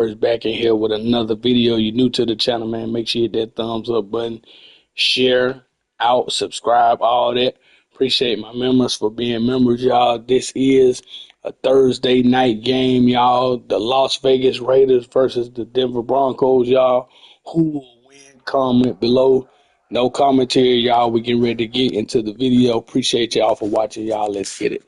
Back in here with another video. You're new to the channel, man, make sure you hit that thumbs up button, share out, subscribe, all that. Appreciate my members for being members, y'all. This is a Thursday night game, y'all. The Las Vegas Raiders versus the Denver Broncos, y'all. Who will win? Comment below. No commentary, y'all. We getting ready to get into the video. Appreciate y'all for watching, y'all. Let's get it.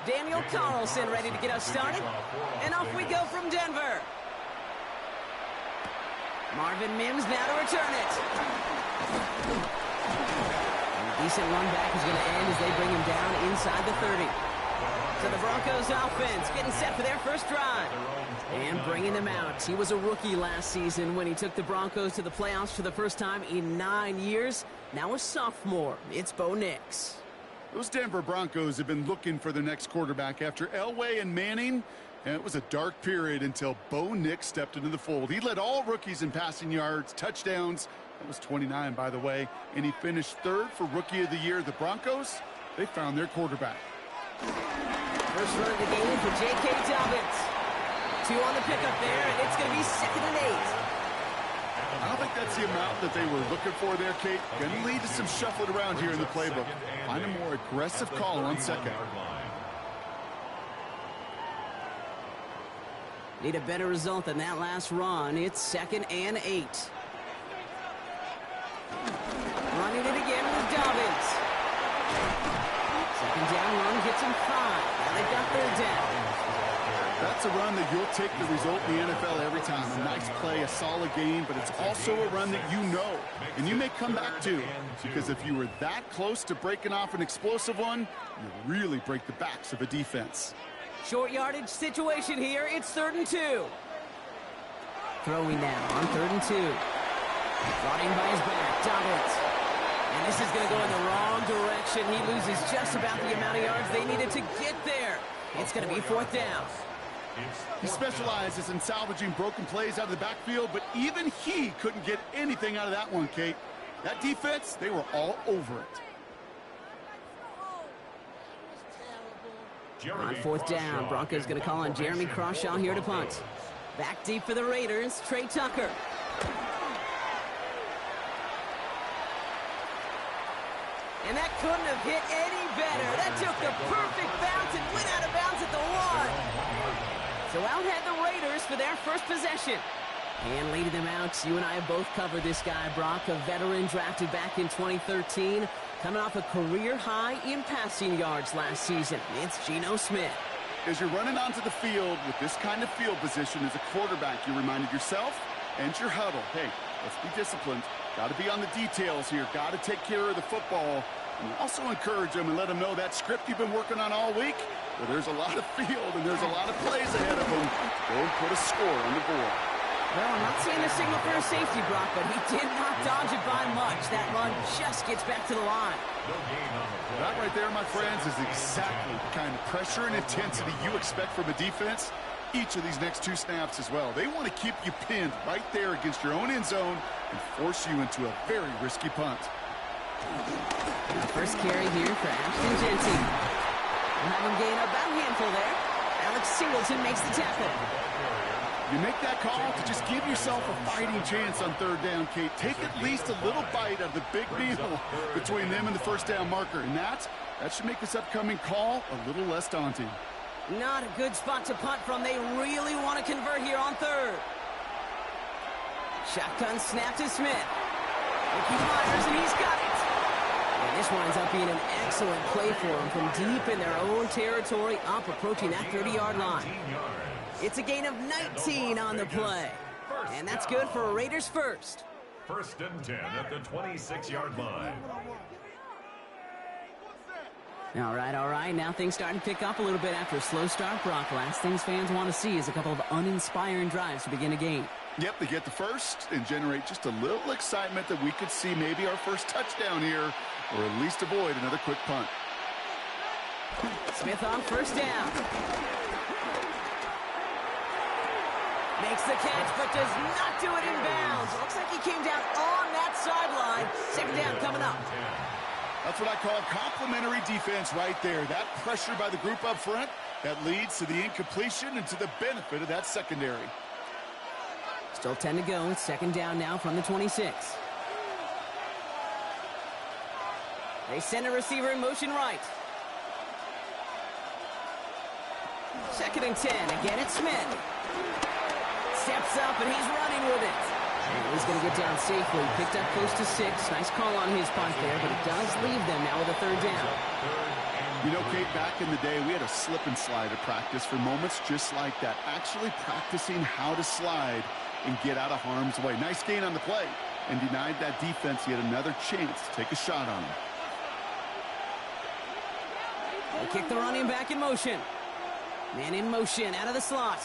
Daniel Carlson ready to get us started. And off we go from Denver. Marvin Mims now to return it. And a decent run back is going to end as they bring him down inside the 30. So the Broncos offense getting set for their first drive. And bringing them out. He was a rookie last season when he took the Broncos to the playoffs for the first time in 9 years. Now a sophomore. It's Bo Nix. Those Denver Broncos have been looking for their next quarterback after Elway and Manning, and it was a dark period until Bo Nix stepped into the fold. He led all rookies in passing yards, touchdowns. That was 29, by the way, and he finished third for Rookie of the Year. The Broncos, they found their quarterback. First run of the game for J.K. Dobbins. 2 on the pickup there, and it's going to be 2nd and 8. I don't think that's the amount that they were looking for there, Kate. Going to lead to some shuffling around here in the playbook. Find a more aggressive call on 2nd. Need a better result than that last run. It's 2nd and 8. Running it again with Dobbins. 2nd down run gets him 5. Now they've got 3rd down. That's a run that you'll take the result in the NFL every time. A nice play, a solid game, but it's also a run that you know, and you may come back to, because if you were that close to breaking off an explosive one, you really break the backs of a defense. Short yardage situation here. It's 3rd and 2. Throwing now on 3rd and 2. Running by his back, Dobbins. And this is going to go in the wrong direction. He loses just about the amount of yards they needed to get there. It's going to be 4th down. He specializes in salvaging broken plays out of the backfield, but even he couldn't get anything out of that one, Kate. That defense, they were all over it. On 4th down, Broncos going to call on Jeremy Crawshaw here to punt. Back deep for the Raiders, Trey Tucker. And that couldn't have hit any better. That took the perfect bounce and went out of bounds at the 1. So out head the Raiders for their first possession. And leading them out, you and I have both covered this guy, Brock, a veteran drafted back in 2013, coming off a career high in passing yards last season. It's Geno Smith. As you're running onto the field with this kind of field position as a quarterback, you're reminded yourself and your huddle, hey, let's be disciplined. Got to be on the details here. Got to take care of the football. And also encourage them and let them know that script you've been working on all week, well, there's a lot of field and there's a lot of plays ahead of them. Go and put a score on the board. Well, I'm not seeing a signal for a safety, Brock, but he did not dodge it by much. That run just gets back to the line. That right there, my friends, is exactly the kind of pressure and intensity you expect from a defense. Each of these next 2 snaps as well. They want to keep you pinned right there against your own end zone and force you into a very risky punt. First carry here for Ashton Genty. have him gain about a handful there. Alex Singleton makes the tackle. You make that call to just give yourself a fighting chance on third down, Kate. Take at least a little bite of the big meal between them and the first down marker. And that should make this upcoming call a little less daunting. Not a good spot to punt from. They really want to convert here on third. Shotgun snap to Smith. He fires, and he's got it. And this winds up being an excellent play for him from deep in their own territory, up approaching that 30-yard line. It's a gain of 19 on the play. And that's good for a Raiders first. First and 10 at the 26-yard line. All right. Now things starting to pick up a little bit after a slow start, Brock. Last things fans want to see is a couple of uninspiring drives to begin a game. Yep, they get the first and generate just a little excitement that we could see maybe our first touchdown here, or at least avoid another quick punt. Smith on first down. Makes the catch, but does not do it in bounds. Looks like he came down on that sideline. Second down coming up. That's what I call complimentary defense right there. That pressure by the group up front, that leads to the incompletion and to the benefit of that secondary. Still 10 to go. It's second down now from the 26. They send a receiver in motion right. Second and 10. Again, it's Smith. Steps up, and he's running with it. And he's going to get down safely. Picked up close to 6. Nice call on his punt there, but it does leave them now with a third down. You know, Kate, back in the day, we had a slip and slide at practice for moments just like that. Actually practicing how to slide and get out of harm's way. Nice gain on the play, and denied that defense yet another chance to take a shot on him. They kick the running back in motion. Man in motion, out of the slot.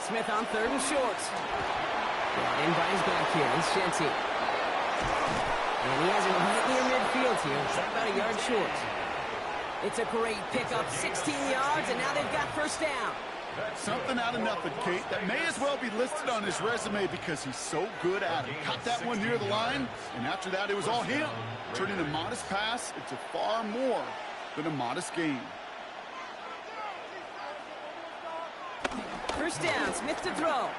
Smith on third and short. Brought in by his back here. It's Shenty. And he has it right near midfield here. It's about a yard short. It's a great pickup, 16 yards, and now they've got first down. Something out of nothing, Kate. That may as well be listed on his resume because he's so good at it. Caught that one near the line, and after that, it was all him. Turning a modest pass into far more than a modest gain. First down, Smith to throw.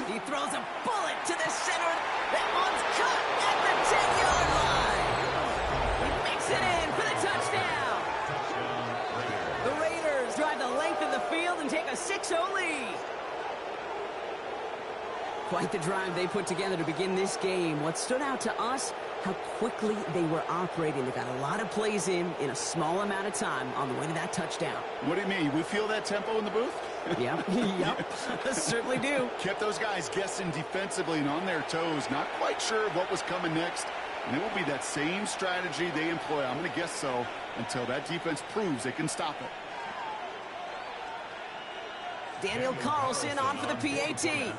He throws a bullet to the center. That one's caught at the 10-yard line. He makes it in for the touchdown. The Raiders drive the length of the field and take a 6-0 lead. Quite the drive they put together to begin this game. What stood out to us, how quickly they were operating. They got a lot of plays in a small amount of time on the way to that touchdown. What do you mean? We feel that tempo in the booth? Yep, certainly do. Kept those guys guessing defensively and on their toes. Not quite sure of what was coming next. And it will be that same strategy they employ, I'm going to guess so, until that defense proves they can stop it. Daniel Carlson on for the PAT.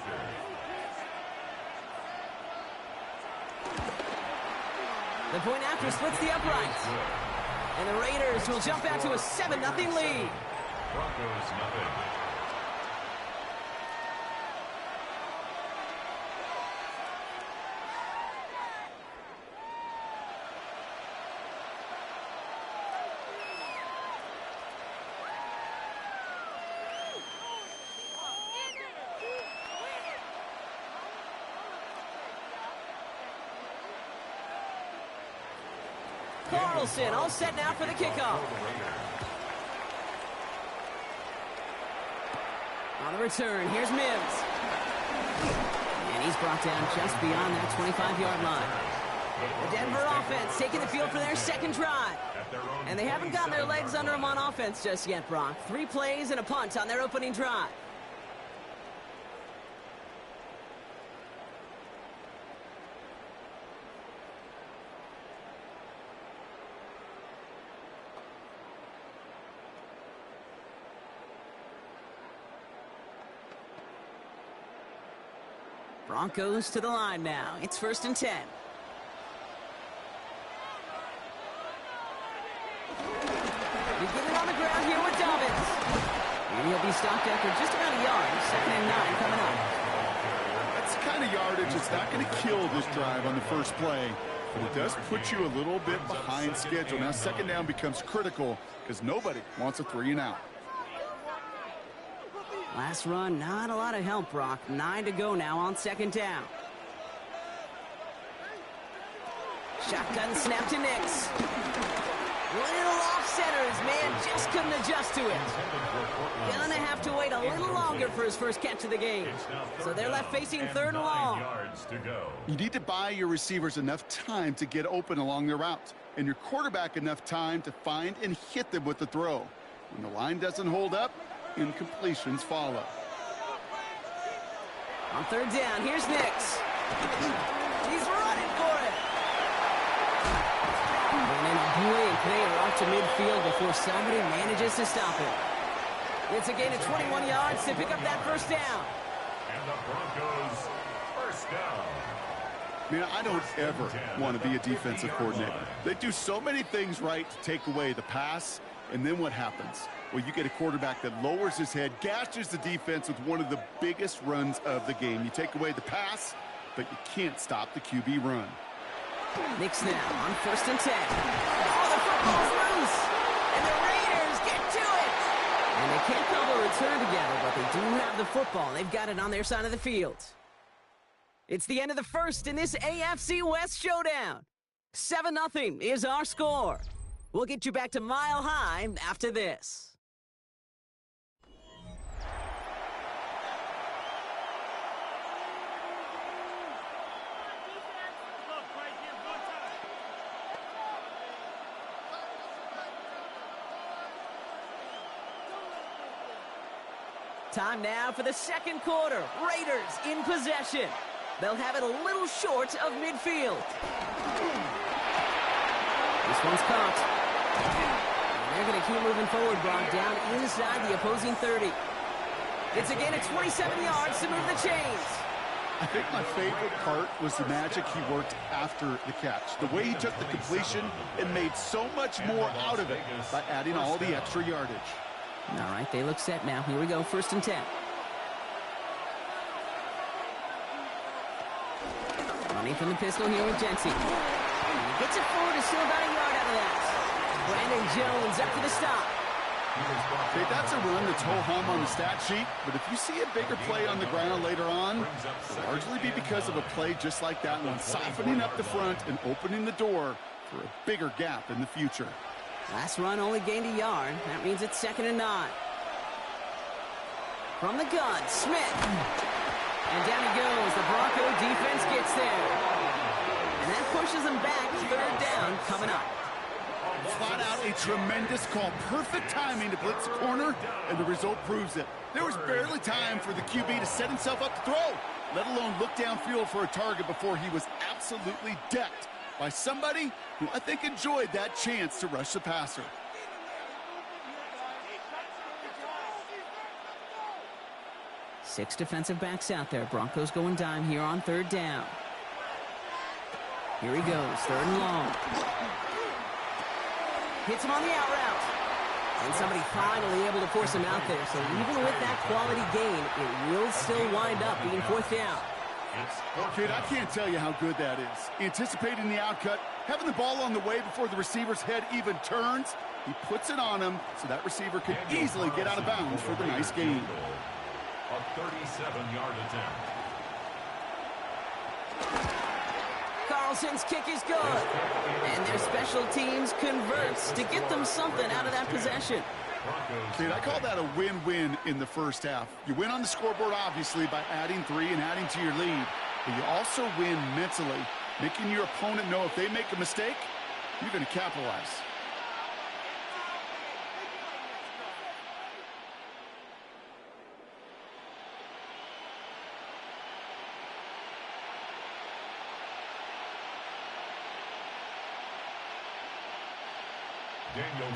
The point after splits the uprights. And the Raiders will jump out to a 7-0 lead. Broncos nothing. Carlson all set now for the kickoff. On the return, here's Mims. And he's brought down just beyond that 25-yard line. The Denver offense taking the field for their second drive. And they haven't gotten their legs under them on offense just yet, Brock. 3 plays and a punt on their opening drive. Broncos to the line now. It's first and 10. Beginning on the ground here with Dobbins. And he'll be stopped after just about a yard. Second and 9 coming up. That's the kind of yardage that's not going to kill this drive on the first play. But it does put you a little bit behind schedule. Now second down becomes critical because nobody wants a 3-and-out. Last run, not a lot of help, Brock. 9 to go now on second down. Shotgun snap to Nix. Little off center. His man just couldn't adjust to it. Gonna have to wait a little longer for his first catch of the game. So they're left facing 3rd and long. You need to buy your receivers enough time to get open along their route, and your quarterback enough time to find and hit them with the throw. When the line doesn't hold up, incompletions follow. On 3rd down, here's Nix. He's running for it. And then a brilliant play off to midfield before somebody manages to stop him. It's a gain of 21 yards to pick up that first down. And the Broncos, first down. Man, I don't ever want to be a defensive coordinator. They do so many things right to take away the pass, and then what happens? Well, you get a quarterback that lowers his head, gashes the defense with one of the biggest runs of the game. You take away the pass, but you can't stop the QB run. Nix now on 1st and 10. Oh, the football's loose! And the Raiders get to it! And they can't call the return together, but they do have the football. They've got it on their side of the field. It's the end of the first in this AFC West showdown. 7-0 is our score. We'll get you back to Mile High after this. Time now for the second quarter. Raiders in possession. They'll have it a little short of midfield. This one's caught. And they're going to keep moving forward, Brock, down inside the opposing 30. It's a gain of 27 yards to move the chains. I think my favorite part was the magic he worked after the catch. The way he took the completion and made so much more out of it by adding all the extra yardage. All right, they look set now. Here we go, 1st and 10. Running from the pistol here with Jensen. Gets it forward, is still about a yard out of that. Brandon Jones up to the stop. Okay, that's a run that's ho-hum on the stat sheet, but if you see a bigger play on the ground later on, it'll largely be because of a play just like that one, softening up the front and opening the door for a bigger gap in the future. Last run only gained a yard. That means it's 2nd and 9. From the gun, Smith. And down he goes. The Bronco defense gets there. And that pushes them back. 3rd down coming up. Flat out a tremendous call. Perfect timing to blitz the corner, and the result proves it. There was barely time for the QB to set himself up to throw, let alone look downfield for a target before he was absolutely decked by somebody who I think enjoyed that chance to rush the passer. Six defensive backs out there. Broncos going dime here on 3rd down. Here he goes, 3rd and long. Hits him on the out route. And somebody finally able to force him out there. So even with that quality gain, it will still wind up being 4th down. Kid, I can't tell you how good that is. Anticipating the outcut, having the ball on the way before the receiver's head even turns, he puts it on him so that receiver can easily get out of bounds for the nice gain. A 37-yard attempt. Carlson's kick is good. And their special teams converts to get them something out of that possession. Kid, I call that a win-win in the first half. You win on the scoreboard, obviously, by adding 3 and adding to your lead. But you also win mentally, making your opponent know if they make a mistake, you're going to capitalize.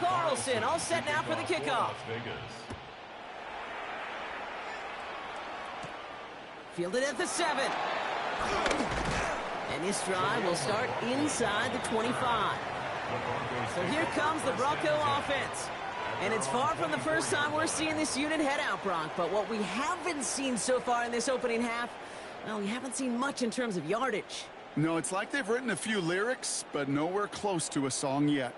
Carlson all set now for the kickoff. Fielded at the 7. And this drive will start inside the 25. So here comes the Bronco offense. And it's far from the first time we're seeing this unit head out, Bronc. But what we haven't seen so far in this opening half, well, we haven't seen much in terms of yardage. No, it's like they've written a few lyrics, but nowhere close to a song yet.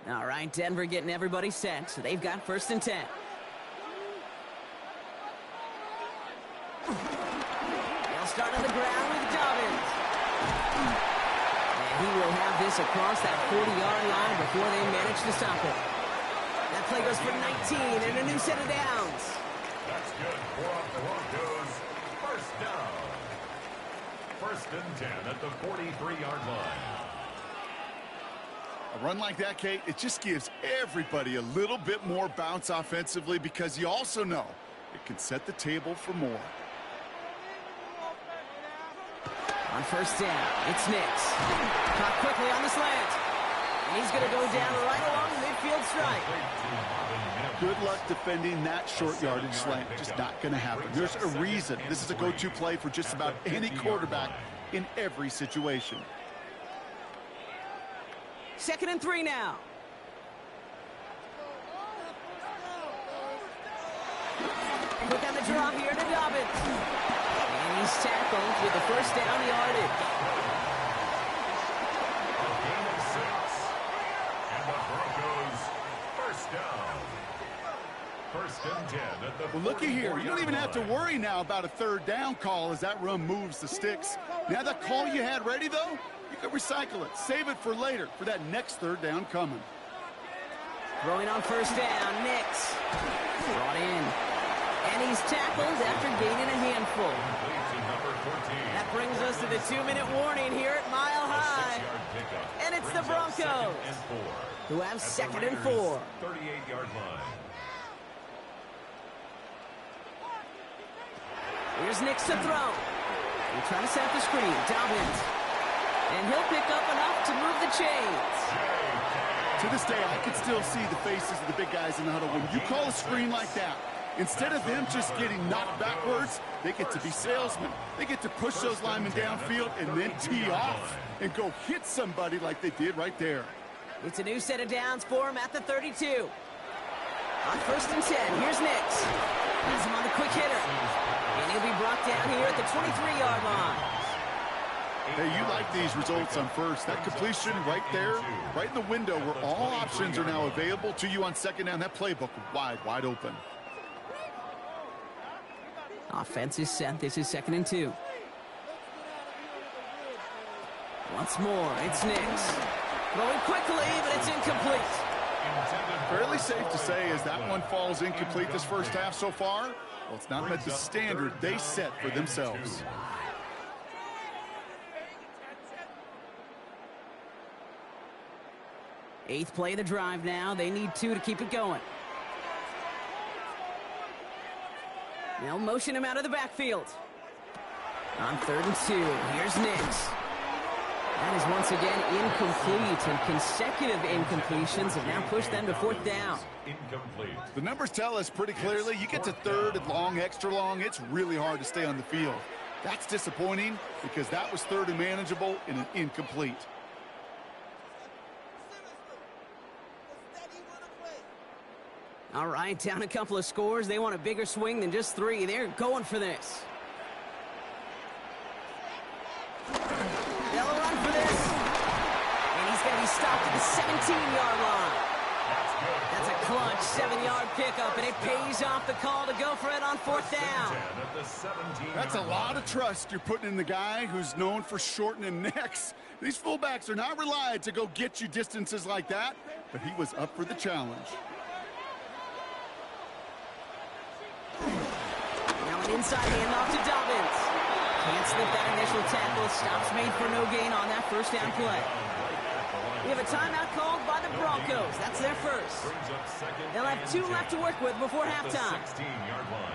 All right, Denver getting everybody set, so they've got 1st and 10. They'll start on the ground with Dobbins. And he will have this across that 40-yard line before they manage to stop it. That play goes for 19 and a new set of downs. That's good for the Broncos. First down. 1st and 10 at the 43-yard line. A run like that, Kate, it just gives everybody a little bit more bounce offensively because you also know it can set the table for more. On 1st down, it's Nix. Caught quickly on the slant. And he's going to go down right along the midfield stripe. Good luck defending that short yardage slant. Just not going to happen. There's a reason this is a go-to play for just about any quarterback in every situation. 2nd and 3 now. Quick on the drop here to Dobbins. And he's tackled with the 1st down yardage. A gain of 6. And the Broncos, 1st down. 1st and 10 at the Well, looky here. You don't even have to worry now about a 3rd down call as that run moves the sticks. Now that call you had ready, though, you can recycle it. Save it for later for that next 3rd down coming. Throwing on 1st down, Nix. Brought in. And he's tackled after gaining a handful. That brings us to the 2-minute warning here at Mile High. And it's the Broncos who have 2nd and 4. 38-yard line. Here's Nix to throw. He's trying to set up the screen. Dobbins. And he'll pick up enough to move the chains. To this day, I can still see the faces of the big guys in the huddle. When you call a screen like that, instead of them just getting knocked backwards, they get to be salesmen. They get to push those linemen downfield and then tee off and go hit somebody like they did right there. It's a new set of downs for him at the 32. On 1st and 10, here's Nix. He's him on the quick hitter. And he'll be brought down here at the 23-yard line. Hey, you like these results on 1st. That completion right there, right in the window where all options are now available to you on 2nd down. That playbook wide open. Offense is set. This is 2nd and 2. Once more, it's Nix. Throwing quickly, but it's incomplete. Fairly safe to say as that one falls incomplete this 1st half so far, well, it's not met the standard they set for themselves. Eighth play of the drive now. They need 2 to keep it going. They'll motion him out of the backfield. On 3rd and 2, here's Nix. That is once again incomplete, and consecutive incompletions have now pushed them to 4th down. Incomplete. The numbers tell us pretty clearly, you get to 3rd and long, extra long, it's really hard to stay on the field. That's disappointing because that was 3rd and manageable and an incomplete. All right, down a couple of scores. They want a bigger swing than just 3. They're going for this. They'll run for this. And he's going to be stopped at the 17-yard line. That's a clutch 7-yard pickup, and it pays off the call to go for it on 4th down. That's a lot of trust you're putting in the guy who's known for shortening necks. These fullbacks are not relied to go get you distances like that, but he was up for the challenge. Now an inside handoff to Dobbins. Can't slip that initial tackle. Stops made for no gain on that 1st down play. We have a timeout called by the Broncos. That's their first. They'll have 2 left to work with before halftime. 16-yard line.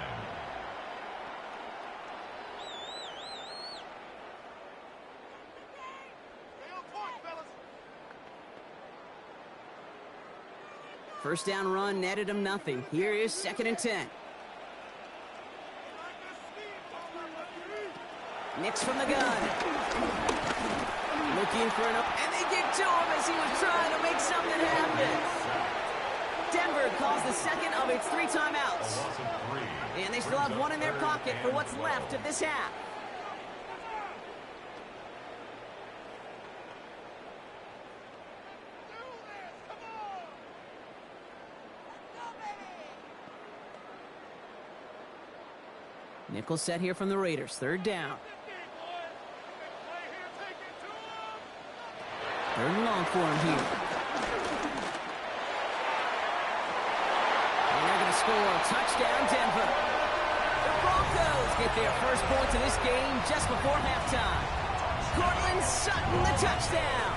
First down run netted him nothing. Here is 2nd and 10. Nix from the gun. Looking for and they get to him as he was trying to make something happen. Denver calls the second of its 3 timeouts. And they still have 1 in their pocket for what's left of this half. Nickel set here from the Raiders. 3rd down. 3rd and long for him here. And they're going to score. Touchdown, Denver. The Broncos get their first points of this game just before halftime. Cortland Sutton, the touchdown.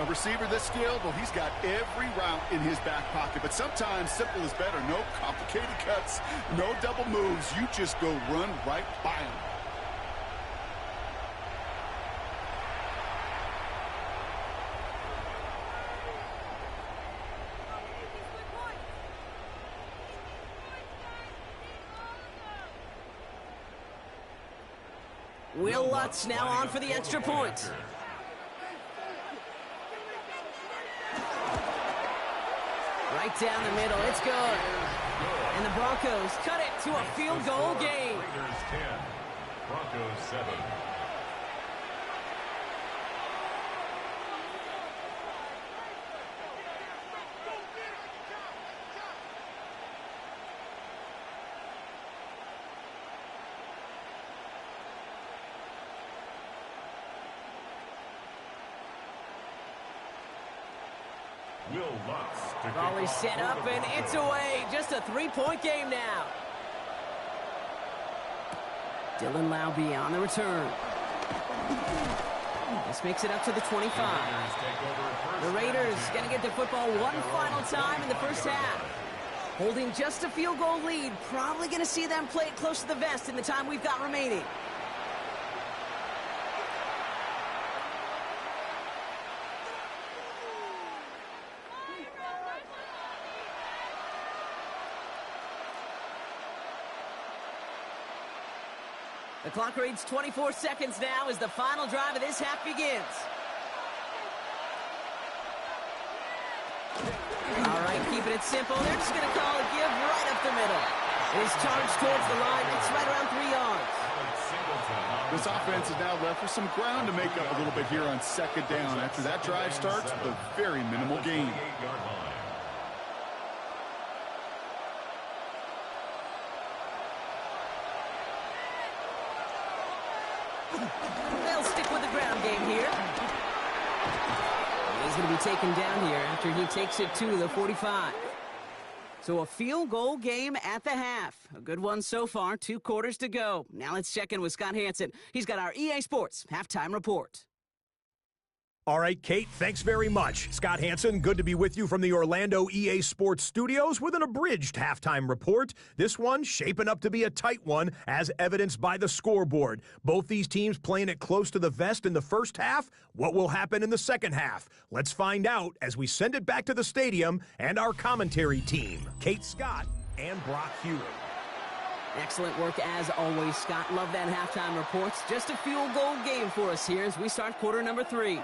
A receiver this skilled, well, he's got every route in his back pocket. But sometimes simple is better. No complicated cuts, no double moves. You just go run right by him. Will Lutz now on for the extra point. Right down the middle, it's good. And the Broncos cut it to a field goal game. Raiders 10, Broncos 7. Will Lutz to Volley set up, and it's away. Just a 3-point game now. Dylan Laube on the return. This makes it up to the 25. The Raiders going to get the football one final time in the first half. Holding just a field goal lead. Probably going to see them play it close to the vest in the time we've got remaining. The clock reads 24 seconds now as the final drive of this half begins. All right, keeping it simple. They're just going to call a give right up the middle. It is charged towards the line. It's right around 3 yards. This offense is now left with some ground to make up a little bit here on 2nd down. After that drive starts with a very minimal gain. They'll stick with the ground game here. He's going to be taken down here after he takes it to the 45. So a field goal game at the half. A good one so far. 2 quarters to go. Now let's check in with Scott Hansen. He's got our EA Sports halftime report. All right, Kate, thanks very much. Scott Hansen, good to be with you from the Orlando EA Sports Studios with an abridged halftime report. This one shaping up to be a tight one, as evidenced by the scoreboard. Both these teams playing it close to the vest in the first half. What will happen in the second half? Let's find out as we send it back to the stadium and our commentary team, Kate Scott and Brock Hewitt. Excellent work as always, Scott. Love that halftime report. Just a field goal game for us here as we start quarter number 3.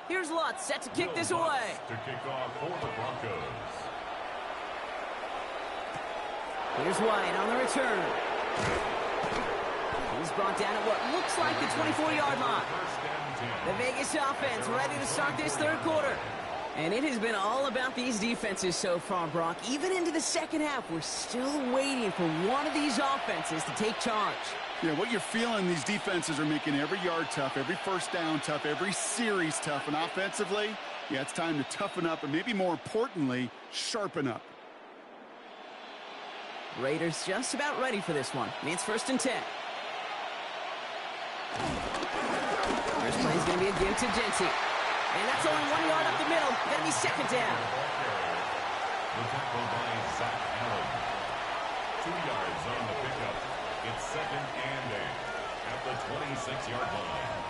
Here's Lutz set to kick this away. To kick off for the Broncos. Here's White on the return. He's brought down at what looks like the 24-yard line. The Vegas offense ready to start this 3rd quarter. And it has been all about these defenses so far, Brock. Even into the second half, we're still waiting for one of these offenses to take charge. Yeah, what you're feeling, these defenses are making every yard tough, every first down tough, every series tough. And offensively, yeah, it's time to toughen up and maybe more importantly, sharpen up. Raiders just about ready for this one. It's 1st and 10. First play is going to be a give to Genty. And that's only 1 yard up the middle. Going to be 2nd down. The tackle by Zach Allen. 2 yards on the pickup. It's 2nd and 8 at the 26-yard line.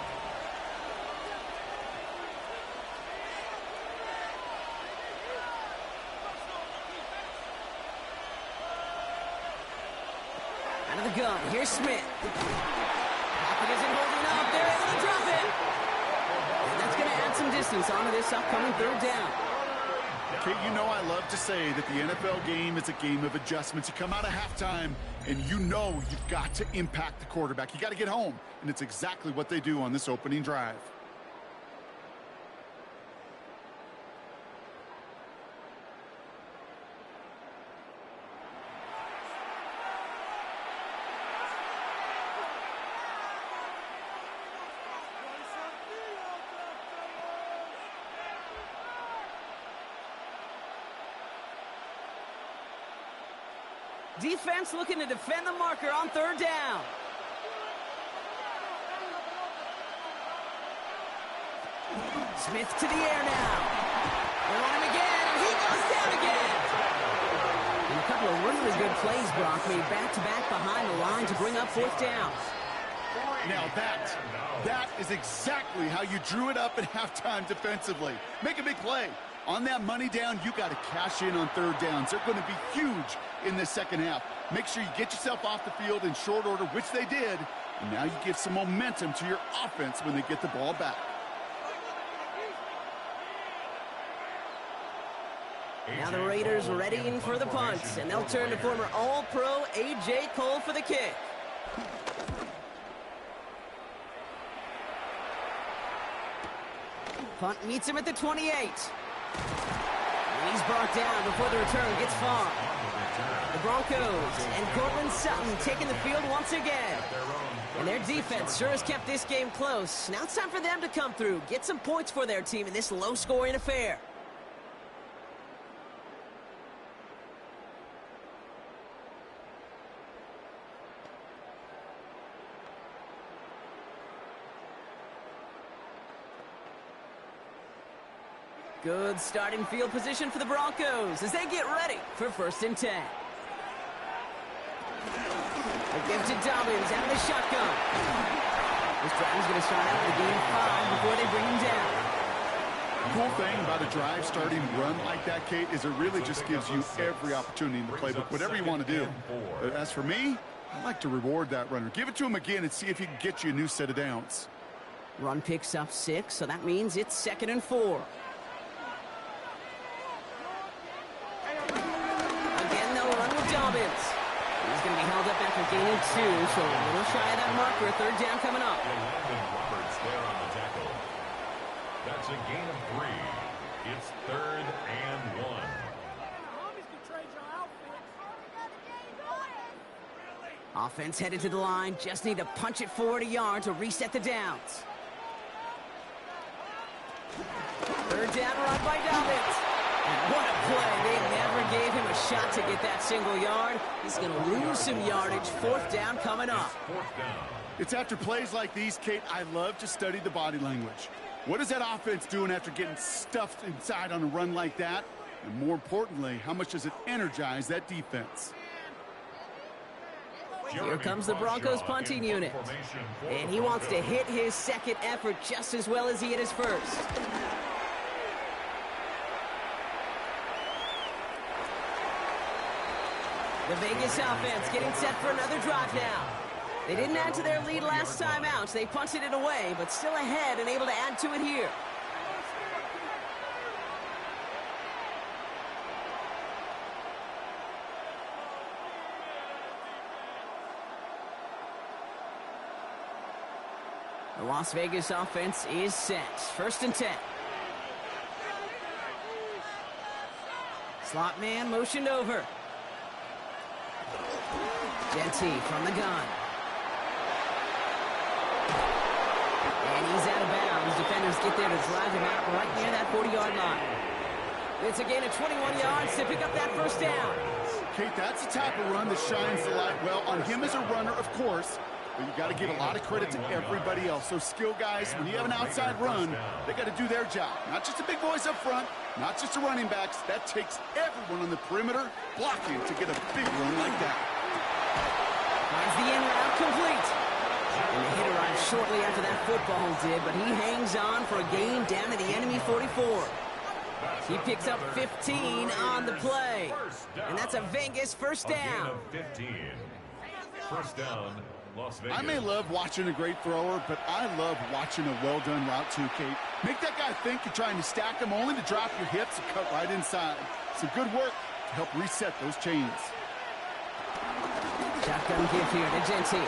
Out of the gun, here's Smith. Pocket isn't holding up, they're able to drop it. And that's going to add some distance onto this upcoming third down. Kate, you know I love to say that the NFL game is a game of adjustments. You come out of halftime, and you know you've got to impact the quarterback. You got to get home, and it's exactly what they do on this opening drive. Defense looking to defend the marker on third down. Smith to the air now. They're on him again, and he goes down again. And a couple of really good plays, Brock, made back-to-back behind the line to bring up fourth down. Now that is exactly how you drew it up at halftime defensively. Make a big play. On that money down, you got to cash in on third downs. They're going to be huge in the second half. Make sure you get yourself off the field in short order, which they did. And now you give some momentum to your offense when they get the ball back. Now the Raiders readying for the punt, and they'll turn to former All-Pro A.J. Cole for the kick. Punt meets him at the 28. And he's brought down before the return gets far. The Broncos and Cortland Sutton taking the field once again. And their defense sure has kept this game close. Now it's time for them to come through, get some points for their team in this low-scoring affair. Good starting field position for the Broncos as they get ready for 1st and 10. They give to Dobbins out of the shotgun. This drive is going to start out with a gain of 5 before they bring him down. The cool thing about a drive starting run like that, Kate, is it really just gives you every opportunity in the playbook, whatever you want to do. But as for me, I like to reward that runner. Give it to him again and see if he can get you a new set of downs. Run picks up 6, so that means it's 2nd and 4. Again, they'll run with Dobbins. He's going to be held up after gaining 2, so a little shy of that marker. 3rd down coming up. Roberts there on the tackle. That's a gain of 3. It's 3rd and 1. Offense headed to the line. Just need to punch it forward a yard to reset the downs. 3rd down run by Dobbins. And what a play. They never gave him a shot to get that single yard. He's going to lose some yardage. 4th down coming up. It's after plays like these, Kate, I love to study the body language. What is that offense doing after getting stuffed inside on a run like that? And more importantly, how much does it energize that defense? Here comes the Broncos punting unit. And he wants to hit his second effort just as well as he hit his first. The Vegas offense getting set for another drive now. They didn't add to their lead last time out, so they punted it away, but still ahead and able to add to it here. The Las Vegas offense is set. 1st and 10. Slot man motioned over. Genty from the gun. And he's out of bounds. Defenders get there to drive him out right near that 40-yard line. It's a gain of 21 yards to pick up that 1st down. Kate, that's the type of run that shines the light well on him as a runner, of course, but you got to give a lot of credit to everybody else. Those skill guys, when you have an outside run, they got to do their job. Not just the big boys up front, not just the running backs. That takes everyone on the perimeter blocking to get a big run like that. Finds the in route complete. And the hit arrived shortly after that football did, but he hangs on for a gain down to the enemy 44. He picks up 15 on the play. And that's a Vegas 1st down. First down, Las Vegas. I may love watching a great thrower, but I love watching a well-done route too, Kate. Make that guy think you're trying to stack him only to drop your hips and cut right inside. Some good work to help reset those chains. Shotgun give here to Genty.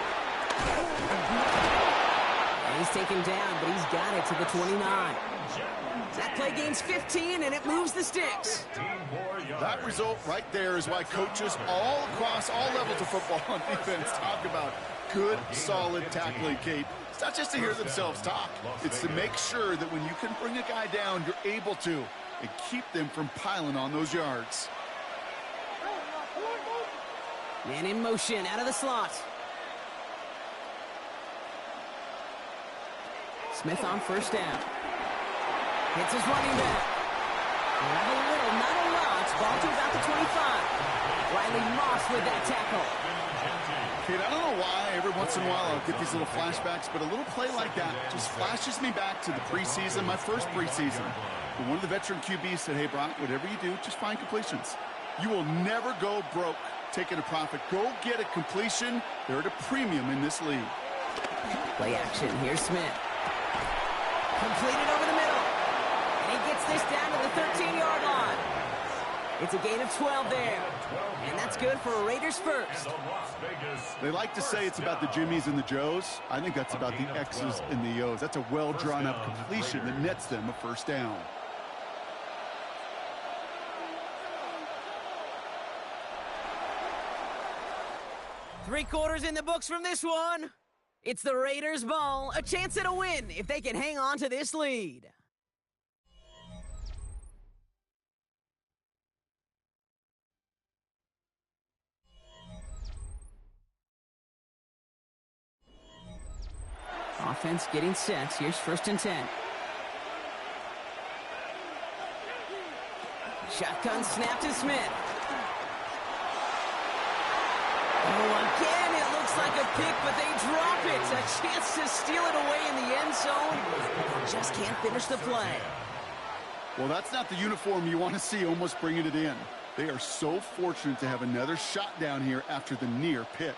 And he's taken down, but he's got it to the 29. That play gains 15, and it moves the sticks. That result right there is why coaches all across all levels of football on defense talk about good, solid tackling, Kate. It's not just to hear themselves talk. It's to make sure that when you can bring a guy down, you're able to, and keep them from piling on those yards. Man in motion, out of the slot. Smith on first down. Hits his running back. Grab a little, not a lot. Ball to about the 25. Riley Moss with that tackle. Kate, I don't know why every once in a while I'll get these little flashbacks, but a little play like that just flashes me back to the preseason, my first preseason. But one of the veteran QBs said, hey, Brock, whatever you do, just find completions. You will never go broke taking a profit. Go get a completion. They're at a premium in this league. Play action. Here's Smith. Completed over the middle. And he gets this down to the 13-yard line. It's a gain of 12 there. And that's good for a Raiders first. They like to say it's about the Jimmies and the Joes. I think that's about the X's and the O's. That's a well-drawn-up completion that nets them a first down. Three quarters in the books from this one. It's the Raiders' ball, a chance at a win if they can hang on to this lead. Offense getting set. Here's 1st and 10. Shotgun snap to Smith. Oh, again, it looks like a pick, but they drop it. A chance to steal it away in the end zone. Just can't finish the play. Well, that's not the uniform you want to see almost bringing it in. They are so fortunate to have another shot down here after the near pick.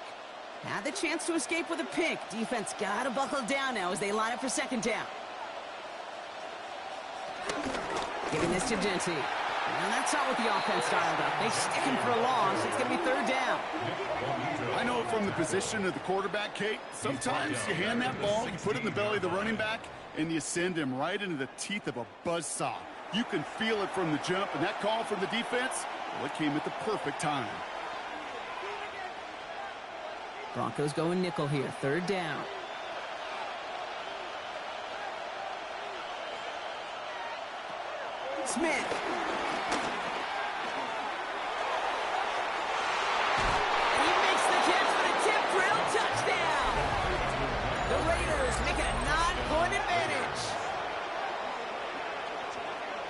Had the chance to escape with a pick. Defense got to buckle down now as they line up for 2nd down. Giving this to Genty. And that's not what the offense dialed up. They stick him for a loss. It's going to be 3rd down. I know from the position of the quarterback, Kate, sometimes you hand that ball, you put it in the belly of the running back, and you send him right into the teeth of a buzzsaw. You can feel it from the jump, and that call from the defense, well, it came at the perfect time. Broncos going nickel here. 3rd down. Smith. And he makes the catch for the tip drill touchdown. The Raiders make it a 9-point advantage.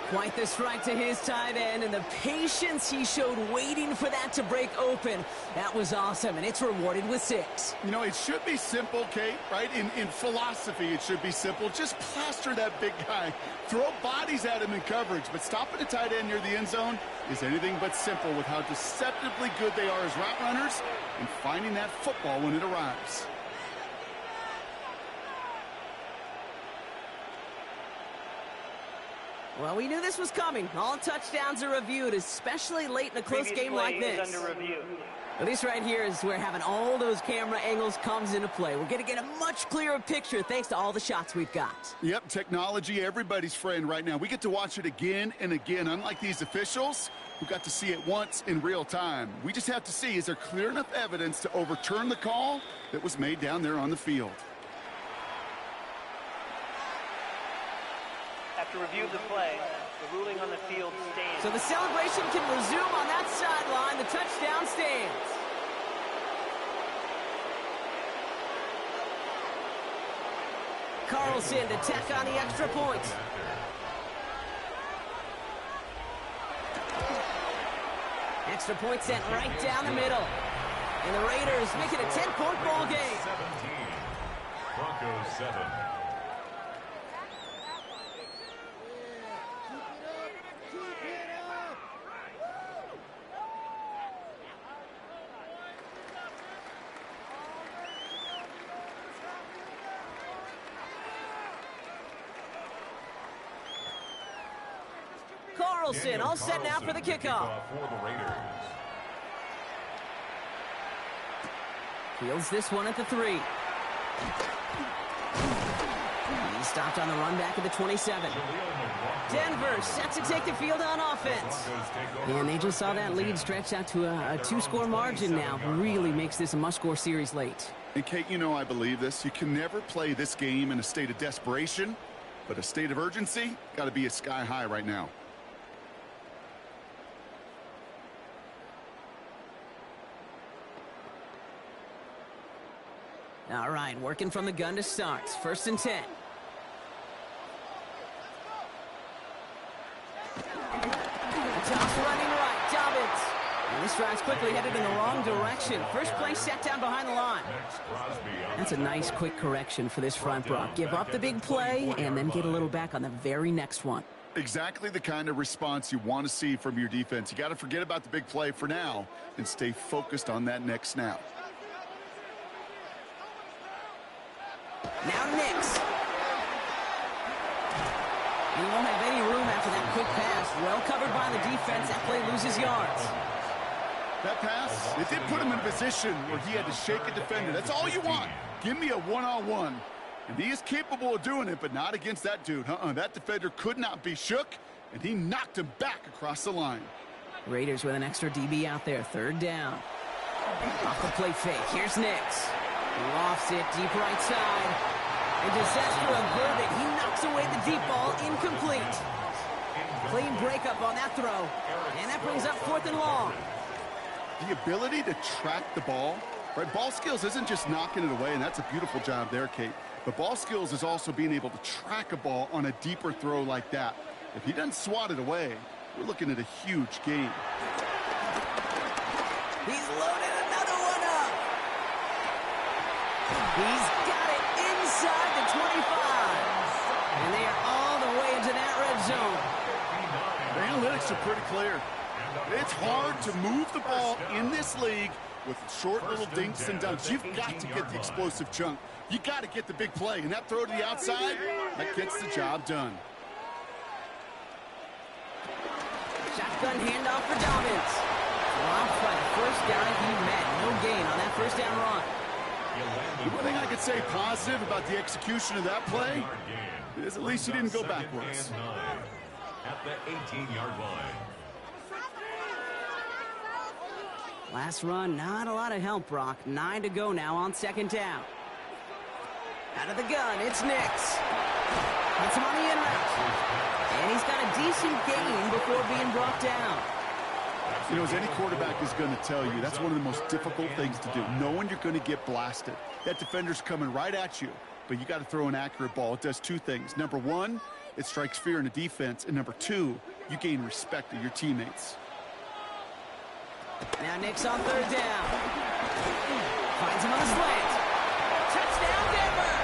Quite the strike to his tight end, and the patience he showed waiting for that to break open. That was awesome, and it's rewarded with 6. You know, it should be simple, Kate, right? In philosophy, it should be simple. Just plaster that big guy. Throw bodies at him in coverage, but stopping a tight end near the end zone is anything but simple with how deceptively good they are as route runners and finding that football when it arrives. Well, we knew this was coming. All touchdowns are reviewed, especially late in a close game like this. Well, this right here is where having all those camera angles comes into play. We're going to get a much clearer picture thanks to all the shots we've got. Yep, technology, everybody's friend right now. We get to watch it again and again, unlike these officials who got to see it once in real time. We just have to see, is there clear enough evidence to overturn the call that was made down there on the field? After review of the play, the ruling on the field stands. So the celebration can resume on that sideline. The touchdown stands. Carlson to tack on the extra point. Extra point sent right down the middle. And the Raiders make it a 10-point ball game. 17. Broncos 7. Wilson all set now for the kickoff. For the Raiders. Fields this one at the 3. He stopped on the run back at the 27. Denver set to take the field on offense. And they just saw that lead stretch out to a 2-score margin now. Really makes this a must-score series late. And Kate, you know I believe this. You can never play this game in a state of desperation, but a state of urgency got to be at sky high right now. All right, working from the gun to start. 1st and 10. Toss running right, Dobbins. And this drive's quickly headed in the wrong direction. First play set down behind the line. That's a nice quick correction for this front, Brock. Give up the big play and then get a little back on the very next one. Exactly the kind of response you want to see from your defense. You got to forget about the big play for now and stay focused on that next snap. Now Nix. And he won't have any room after that quick pass. Well covered by the defense. That play loses yards. That pass, it did put him in a position where he had to shake a defender. That's all you want. Give me a one-on-one. And he is capable of doing it, but not against that dude. That defender could not be shook, and he knocked him back across the line. Raiders with an extra DB out there. 3rd down. Off the play fake. Here's Nix. Lofts it deep right side. A disaster averted. He knocks away the deep ball. Incomplete. Clean breakup on that throw. And that brings up 4th and long. The ability to track the ball, right? Ball skills isn't just knocking it away, and that's a beautiful job there, Kate. But ball skills is also being able to track a ball on a deeper throw like that. If he doesn't swat it away, we're looking at a huge game. He's loaded another one up. He's got it inside the 25. And they are all the way into that red zone. The analytics are pretty clear. It's hard to move the ball in this league with short little dinks and dunks. You've got to get the explosive chunk. You got to get the big play. And that throw to the outside, that gets the job done. Shotgun handoff for Dobbins. Dropped by the first guy he met. No gain on that 1st down run. The one thing I could say positive about the execution of that play is at least he didn't go backwards. At the 18-yard line. Last run, not a lot of help, Brock. 9 to go now on 2nd down. Out of the gun, it's Nix. Hits him on the in route. And he's got a decent gain before being brought down. You know, as any quarterback is going to tell you, that's one of the most difficult things to do, knowing you're going to get blasted. That defender's coming right at you, but you got to throw an accurate ball. It does 2 things. Number 1, it strikes fear in the defense, and number 2, you gain respect of your teammates. Now Nix on 3rd down. Finds him on the slant. Touchdown, Denver!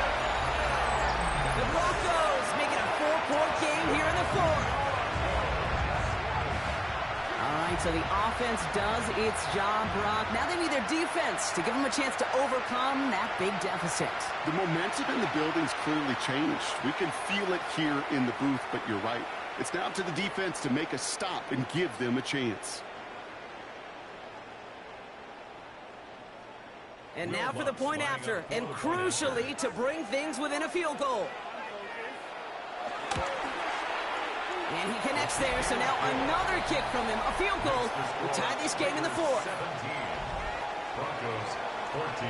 The Broncos make it a 4-point game here in the 4th. All right, so the offense does its job, Brock. Now they need their defense to give them a chance to overcome that big deficit. The momentum in the building's clearly changed. We can feel it here in the booth, but you're right. It's now to the defense to make a stop and give them a chance. And now for the point after, and crucially to bring things within a field goal. And he connects there, so now another kick from him, a field goal, will tie this game in the 4th. 17. Broncos 14.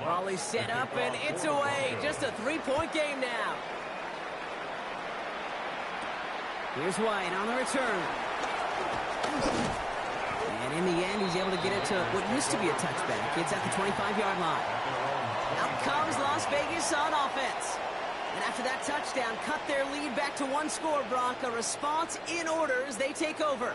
Raleigh set up, and it's away. Just a 3-point game now. Here's White on the return. And in the end, he's able to get it to what used to be a touchback. It's at the 25-yard line. Out comes Las Vegas on offense. And after that touchdown, cut their lead back to 1 score, Brock. A response in order as they take over.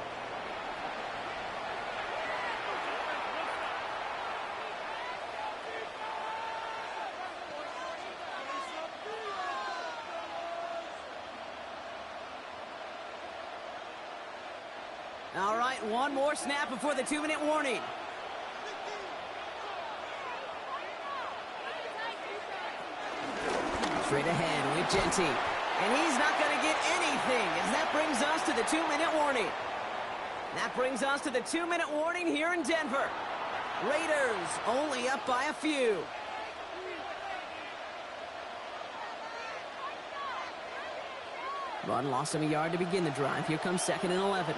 right, one more snap before the 2-minute warning. Straight ahead with Genty. And he's not going to get anything as that brings us to the 2-minute warning. That brings us to the 2-minute warning here in Denver. Raiders only up by a few. Run lost him a yard to begin the drive. Here comes 2nd and 11.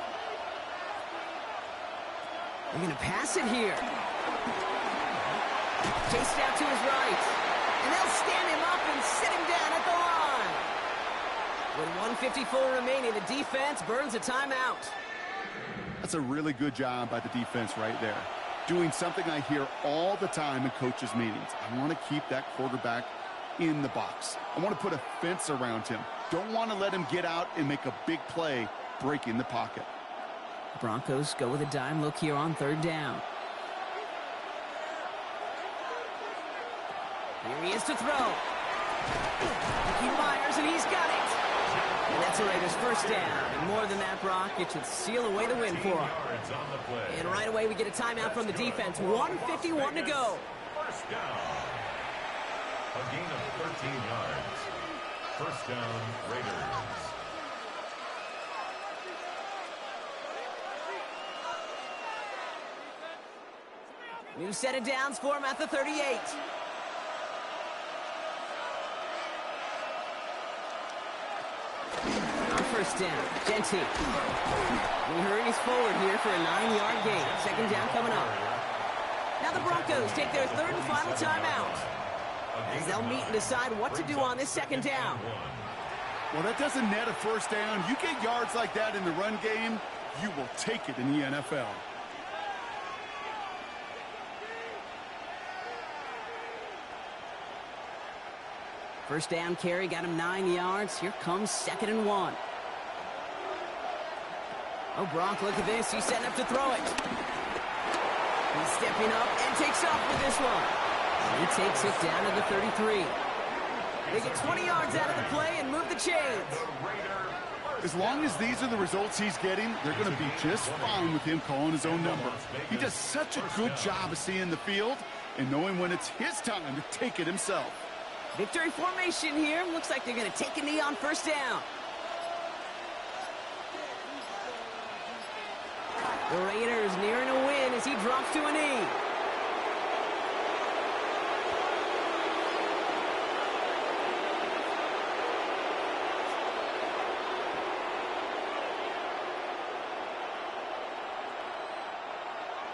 They're going to pass it here. Chased out to his right. And they'll stand him up and sit him down at the line. With 1:54 remaining, the defense burns a timeout. That's a really good job by the defense right there. Doing something I hear all the time in coaches' meetings. I want to keep that quarterback in the box. I want to put a fence around him. Don't want to let him get out and make a big play breaking the pocket. Broncos go with a dime look here on 3rd down. Here he is to throw. Mickey Myers, and he's got it. And that's the Raiders' 1st down. And more than that, Brock, it should seal away the win for him. And right away, we get a timeout from the defense. 1:51 to go. 1st down. A gain of 13 yards. 1st down, Raiders. New set of downs for him at the 38. On 1st down, Genty. We hurries forward here for a 9-yard gain. 2nd down coming up. Now the Broncos take their 3rd and final timeout, as they'll meet and decide what to do on this 2nd down. Well, that doesn't net a 1st down. You get yards like that in the run game, you will take it in the NFL. First down carry got him 9 yards. Here comes 2nd and 1. Oh, Gronk, look at this. He's setting up to throw it. He's stepping up and takes off with this one. He takes it down to the 33. They get 20 yards out of the play and move the chains. As long as these are the results he's getting, they're going to be just fine with him calling his own number. He does such a good job of seeing the field and knowing when it's his time to take it himself. Victory formation here. Looks like they're going to take a knee on 1st down. The Raiders nearing a win as he drops to a knee.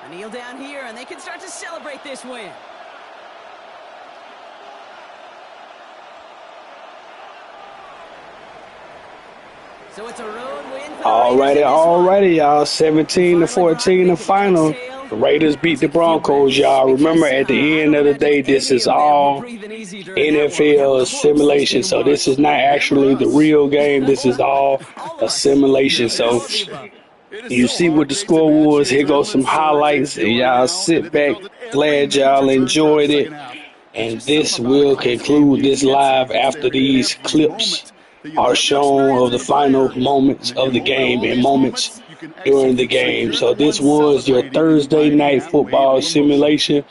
A kneel down here, and they can start to celebrate this win. So it's a road win for Alrighty, y'all. 17-14 the final. The Raiders beat the Broncos, y'all. Remember, at the end of the day, this is all NFL simulation. So this is not actually the real game. This is all a simulation. So you see what the score was. Here goes some highlights. And y'all sit back. Glad y'all enjoyed it. And this will conclude this live after these clips are shown of the final moments of the game and moments during the game. So this was your Thursday night football simulation.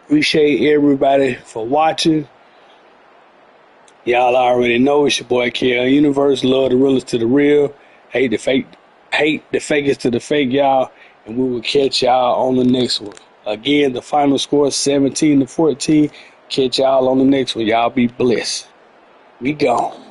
Appreciate everybody for watching. Y'all already know it's your boy KL Universe. Love the realest to the real. Hate the fakest to the fake, y'all. And we will catch y'all on the next one. Again, the final score is 17-14. Catch y'all on the next one. Y'all be blessed. We gone.